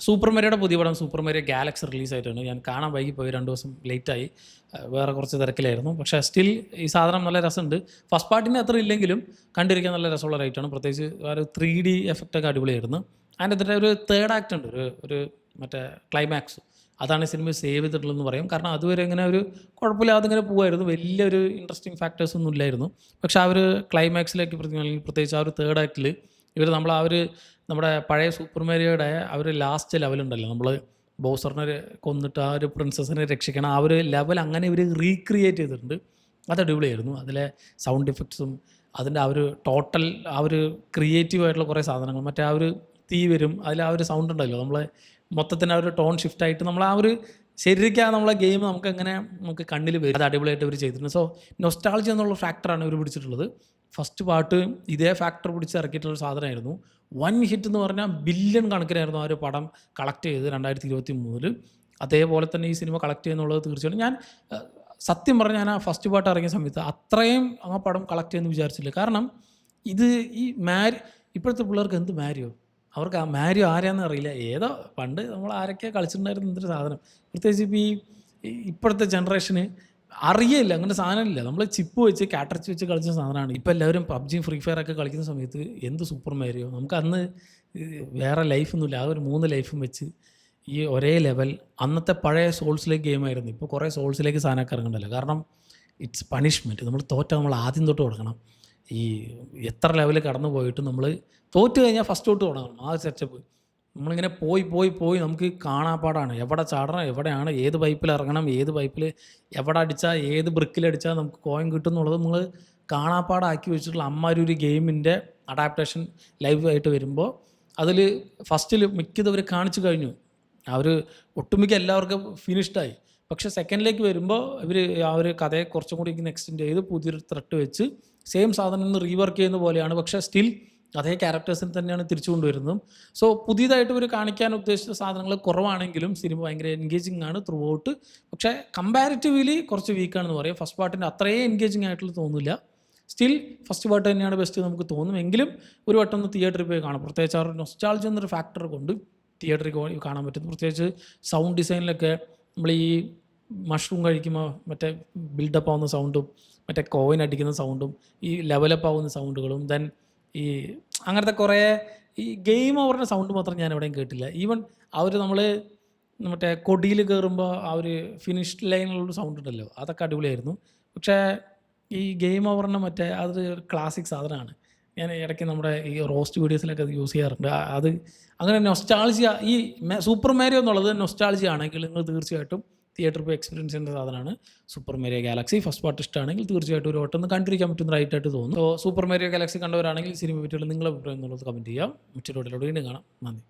Super മാരിയോയുടെ പുതിയ പടം super Mario Galaxy റിലീസായിട്ടുണ്ട്. ഞാൻ കാണാൻ വൈകിപ്പോയി, 2 ദിവസം ലേറ്റായി. വേറെ കുറച്ച് തിരക്കിലായിരുന്നു. പക്ഷേ സ്റ്റിൽ ഈ സാധനം നല്ല രസമുണ്ട്. ഫസ്റ്റ് പാർട്ടിന് അത്ര ഇല്ലെങ്കിലും കണ്ടിരിക്കാൻ നല്ല രസമുള്ള റൈറ്റാണ്. പ്രത്യേകിച്ച് ഒരു 3D എഫക്റ്റൊക്കെ അടിപൊളിയായിരുന്നു. അതിൻ്റെ അതിൻ്റെ ഒരു തേർഡ് ആക്ട് ഉണ്ട്, ഒരു മറ്റേ ക്ലൈമാക്സ്. അതാണ് സിനിമ സേവ് ചെയ്തിട്ടുള്ളതെന്ന് പറയും. കാരണം അതുവരെ ഇങ്ങനെ ഒരു കുഴപ്പമില്ലാതെ ഇങ്ങനെ പോകുമായിരുന്നു. വലിയൊരു ഇൻട്രസ്റ്റിംഗ് ഫാക്ടേഴ്സ് ഒന്നും ഇല്ലായിരുന്നു. പക്ഷേ ആ ഒരു ക്ലൈമാക്സിലേക്ക് പ്രത്യേകിച്ച് ആ ഒരു തേർഡ് ആക്ടിൽ ഇവർ നമ്മൾ നമ്മുടെ പഴയ സൂപ്പർ മാരിയോയുടെ ആ ഒരു ലാസ്റ്റ് ലെവലുണ്ടല്ലോ, നമ്മൾ ബോസറിനെ കൊന്നിട്ട് ആ ഒരു പ്രിൻസസിനെ രക്ഷിക്കണം, ആ ഒരു ലെവൽ അങ്ങനെ ഇവർ റീക്രിയേറ്റ് ചെയ്തിട്ടുണ്ട്. അത് അടിപൊളിയായിരുന്നു. അതിലെ സൗണ്ട് ഇഫക്ട്സും അതിൻ്റെ ആ ഒരു ടോട്ടൽ ആ ഒരു ക്രിയേറ്റീവായിട്ടുള്ള കുറേ സാധനങ്ങൾ, മറ്റേ ആ ഒരു തീ വരും, അതിൽ ആ ഒരു സൗണ്ട് ഉണ്ടല്ലോ, നമ്മൾ മൊത്തത്തിന് ആ ഒരു ടോൺ ഷിഫ്റ്റായിട്ട് നമ്മൾ ആ ഒരു ശരിക്കും നമ്മളെ ഗെയിം നമുക്ക് കണ്ണിൽ വരും. അത് അടിപൊളിയായിട്ട് ഇവർ ചെയ്തിട്ടുണ്ട്. സോ നൊസ്റ്റാൾജി എന്നുള്ള ഫാക്ടറാണ് ഇവർ പിടിച്ചിട്ടുള്ളത്. ഫസ്റ്റ് പാർട്ട് ഇതേ ഫാക്ടർ പിടിച്ച് ഇറക്കിയിട്ടുള്ള സാധനമായിരുന്നു. വൺ ഹിറ്റ് എന്ന് പറഞ്ഞാൽ ബില്യൺ കണക്കിനായിരുന്നു ആ ഒരു പടം കളക്ട് ചെയ്ത് 2023. അതേപോലെ തന്നെ ഈ സിനിമ കളക്ട് ചെയ്യുന്നുള്ളത് തീർച്ചയായിട്ടും ഞാൻ സത്യം പറഞ്ഞാൽ ഞാൻ ആ ഫസ്റ്റ് പാർട്ട് ഇറങ്ങിയ സമയത്ത് അത്രയും ആ പടം കളക്ട് ചെയ്യുമെന്ന് വിചാരിച്ചില്ല. കാരണം ഇത് ഈ ഇപ്പോഴത്തെ പിള്ളേർക്ക് എന്ത് മാരിയോ, അവർക്ക് ആ മാരിയോ ആരാന്ന് അറിയില്ല. ഏതോ പണ്ട് നമ്മൾ ആരൊക്കെ കളിച്ചിട്ടുണ്ടായിരുന്നു എന്തൊരു സാധനം. പ്രത്യേകിച്ച് ഇപ്പോൾ ഇപ്പോഴത്തെ ജനറേഷന് അറിയില്ല, അങ്ങനെ സാധനമില്ല. നമ്മൾ ചിപ്പ് വെച്ച് കാറ്ററച്ച് വെച്ച് കളിച്ച സാധനമാണ്. ഇപ്പോൾ എല്ലാവരും പബ്ജി ഫ്രീ ഫയർ ഒക്കെ കളിക്കുന്ന സമയത്ത് എന്ത് സൂപ്പർ മാരിയോ, നമുക്ക് അന്ന് വേറെ ലൈഫൊന്നുമില്ല, ആ ഒരു 3 ലൈഫും വെച്ച് ഈ ഒരേ ലെവൽ. അന്നത്തെ പഴയ സോൾസിലേക്ക് ഗെയിമായിരുന്നു. ഇപ്പോൾ കുറേ സോൾസിലേക്ക് സാധനമൊക്കെ ഇറങ്ങണ്ടല്ലോ. കാരണം ഇറ്റ്സ് പണിഷ്മെൻറ്റ്. നമ്മൾ നമ്മൾ ആദ്യം തൊട്ട് തുടങ്ങണം. ഈ എത്ര ലെവൽ കടന്നു പോയിട്ട് നമ്മൾ തോറ്റ് കഴിഞ്ഞാൽ ഫസ്റ്റ് തൊട്ട് തുടങ്ങണം. ആ സെറ്റപ്പ് നമ്മളിങ്ങനെ പോയി നമുക്ക് കാണാപ്പാടാണ്. എവിടെ ചാടണം, എവിടെയാണ്, ഏത് പൈപ്പിൽ ഇറങ്ങണം, ഏത് പൈപ്പിൽ എവിടെ അടിച്ചാൽ, ഏത് ബ്രിക്കിലടിച്ചാൽ നമുക്ക് കോയിൻ കിട്ടും എന്നുള്ളത് നമ്മൾ കാണാപ്പാടാക്കി വെച്ചിട്ടുള്ള അമ്മാരൊരു ഗെയിമിൻ്റെ അഡാപ്റ്റേഷൻ ലൈവ് ആയിട്ട് വരുമ്പോൾ അതിൽ ഫസ്റ്റിൽ മിക്കതവർ കാണിച്ചു കഴിഞ്ഞു. അവർ ഒട്ടുമിക്ക എല്ലാവർക്കും ഫിനിഷ്ഡായി. പക്ഷേ സെക്കൻഡിലേക്ക് വരുമ്പോൾ ഇവർ ആ ഒരു കഥയെ കുറച്ചും കൂടി എക്സ്റ്റെൻഡ് ചെയ്ത് പുതിയൊരു ത്രെട്ട് വെച്ച് സെയിം സാധനം ഒന്ന് റീവർക്ക് ചെയ്യുന്ന പോലെയാണ്. പക്ഷേ സ്റ്റിൽ അതേ ക്യാരക്ടേഴ്സിന് തന്നെയാണ് തിരിച്ചു കൊണ്ടുവരുന്നതും. സോ പുതിയതായിട്ട് ഇവർ കാണിക്കാൻ ഉദ്ദേശിച്ച സാധനങ്ങൾ കുറവാണെങ്കിലും സിനിമ ഭയങ്കര എൻഗേജിങ് ആണ് ത്രൂ ഔട്ട്. പക്ഷേ കമ്പാരിറ്റീവ്ലി കുറച്ച് വീക്കാണെന്ന് പറയും. ഫസ്റ്റ് പാർട്ടിൻ്റെ അത്രയും എൻഗേജിങ് ആയിട്ടുള്ള തോന്നില്ല. സ്റ്റിൽ ഫസ്റ്റ് പാർട്ട് തന്നെയാണ് ബെസ്റ്റ് നമുക്ക് തോന്നും. എങ്കിലും ഒരു വട്ടം ഒന്ന് തിയേറ്ററിൽ പോയി കാണാം. പ്രത്യേകിച്ച് ആ ഒരു നൊസ്റ്റാൾജി എന്നൊരു ഫാക്ടർ കൊണ്ട് തിയേറ്ററിൽ കാണാൻ പറ്റും. പ്രത്യേകിച്ച് സൗണ്ട് ഡിസൈനിലൊക്കെ നമ്മൾ ഈ മഷ്റൂം കഴിക്കുമ്പോൾ മറ്റേ ബിൽഡപ്പ് ആവുന്ന സൗണ്ടും മറ്റേ കോയിൻ അടിക്കുന്ന സൗണ്ടും ഈ ലെവലപ്പ് ആവുന്ന സൗണ്ടുകളും ദെൻ ഈ അങ്ങനത്തെ കുറേ ഈ ഗെയിം ഓവറിൻ്റെ സൗണ്ട് മാത്രം ഞാൻ എവിടെയും കേട്ടില്ല. ഈവൻ നമ്മൾ മറ്റേ കൊടിയിൽ കയറുമ്പോൾ ആ ഒരു ഫിനിഷ് ലൈനിലുള്ളൊരു സൗണ്ട് ഉണ്ടല്ലോ, അതൊക്കെ അടിപൊളിയായിരുന്നു. പക്ഷേ ഈ ഗെയിം ഓവറിൻ്റെ മറ്റേ അതൊരു ക്ലാസിക് സാധനമാണ്. ഞാൻ ഇടയ്ക്ക് നമ്മുടെ ഈ റോസ്റ്റ് വീഡിയോസിലൊക്കെ അത് യൂസ് ചെയ്യാറുണ്ട്. അത് അങ്ങനെ നൊസ്റ്റാൾജിയ, ഈ സൂപ്പർ മാരിയോ എന്നുള്ളത് നൊസ്റ്റാൾജിയ ആണെങ്കിൽ നിങ്ങൾ തീർച്ചയായിട്ടും തിയേറ്ററിൽ പോയി എക്സ്പീരിയൻസ് ചെയ്യുന്ന സാധനമാണ് Super Mario Galaxy. First part ഇഷ്ടമാണെങ്കിൽ തീർച്ചയായിട്ടും ഒരു വട്ടം കണ്ടിരിക്കാൻ പറ്റുന്ന റൈറ്റായിട്ട് തോന്നുന്നു. സോ സൂപ്പർ മാരിയോ ഗാലക്സി കണ്ടവരാണെങ്കിൽ സിനിമ പറ്റിയുള്ള നിങ്ങളുടെ അഭിപ്രായം എന്നുള്ളത് കമൻറ്റ് ചെയ്യാം. മറ്റൊരു വീഡിയോയിലൂടെ കാണാം. നന്ദി.